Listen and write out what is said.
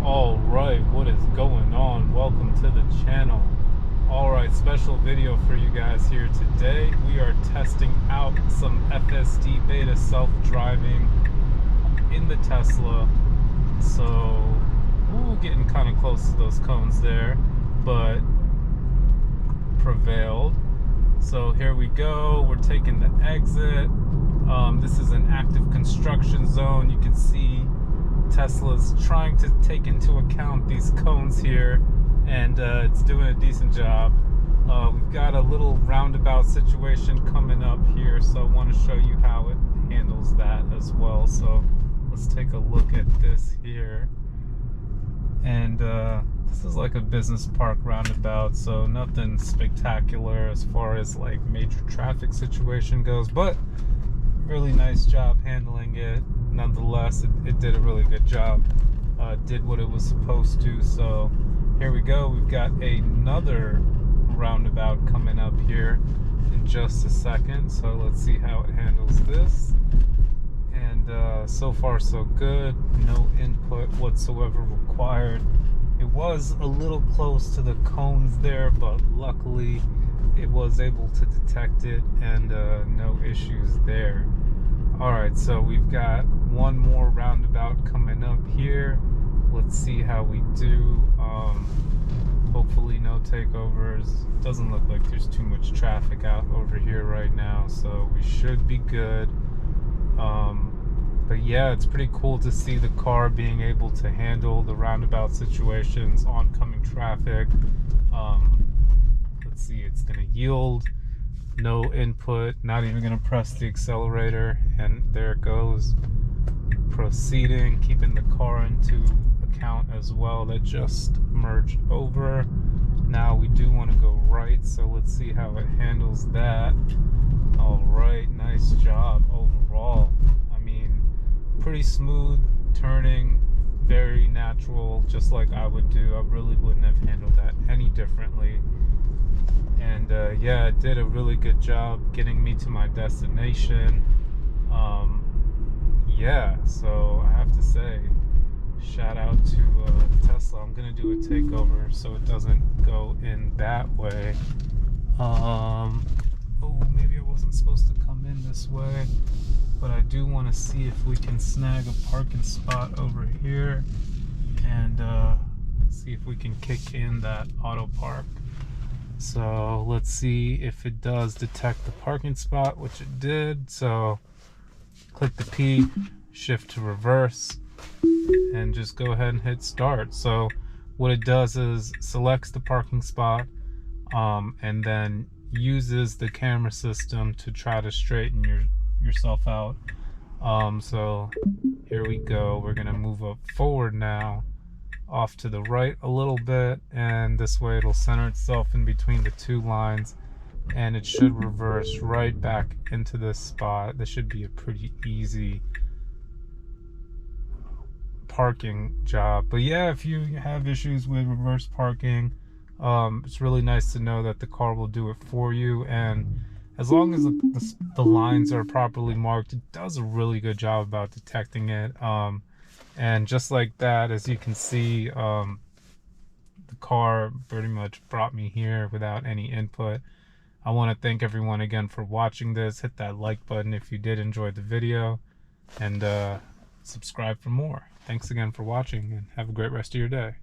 Alright, what is going on? Welcome to the channel. Alright, special video for you guys here today. We are testing out some FSDbeta self-driving in the Tesla. So, getting kind of close to those cones there, but prevailed. So here we go, we're taking the exit. This is an active construction zone. You can see Tesla's trying to take into account these cones here, and it's doing a decent job. We've got a little roundabout situation coming up here, so I want to show you how it handles that as well. So let's take a look at this here. And this is like a business park roundabout, so nothing spectacular as far as like major traffic situation goes, but really nice job handling it. Nonetheless, it did a really good job. Did what it was supposed to. So here we go. We've got another roundabout coming up here in just a second. So let's see how it handles this. And so far so good. No input whatsoever required. It was a little close to the cones there, but luckily it was able to detect it, and no issues there. Alright, so we've got one more roundabout coming up here. Let's see how we do. Hopefully no takeovers. Doesn't look like there's too much traffic out over here right now, so we should be good. But yeah, it's pretty cool to see the car being able to handle the roundabout situations, oncoming traffic. Let's see, it's gonna yield. No input, not even gonna press the accelerator, and there it goes. Proceeding, keeping the car into account as well. That just merged over. Now we do want to go right, so let's see how it handles that. Alright, nice job overall. I mean, pretty smooth turning, very natural, just like I would do. I really wouldn't have handled that any differently. And yeah, it did a really good job getting me to my destination. Yeah, so I have to say, shout out to Tesla. I'm gonna do a takeover so it doesn't go in that way. Oh, maybe I wasn't supposed to come in this way, but I do want to see if we can snag a parking spot over here, and see if we can kick in that auto park. So let's see if it does detect the parking spot, which it did. So click the P, shift to reverse, and just go ahead and hit start. So what it does is selects the parking spot, and then uses the camera system to try to straighten yourself out. So here we go. We're gonna move up forward now, off to the right a little bit, and this way it'll center itself in between the two lines, and it should reverse right back into this spot. This should be a pretty easy parking job. But yeah, if you have issues with reverse parking, it's really nice to know that the car will do it for you, and as long as the lines are properly marked, it does a really good job about detecting it. And just like that, as you can see, the car pretty much brought me here without any input. I want to thank everyone again for watching this. Hit that like button if you did enjoy the video, and subscribe for more. Thanks again for watching, and have a great rest of your day.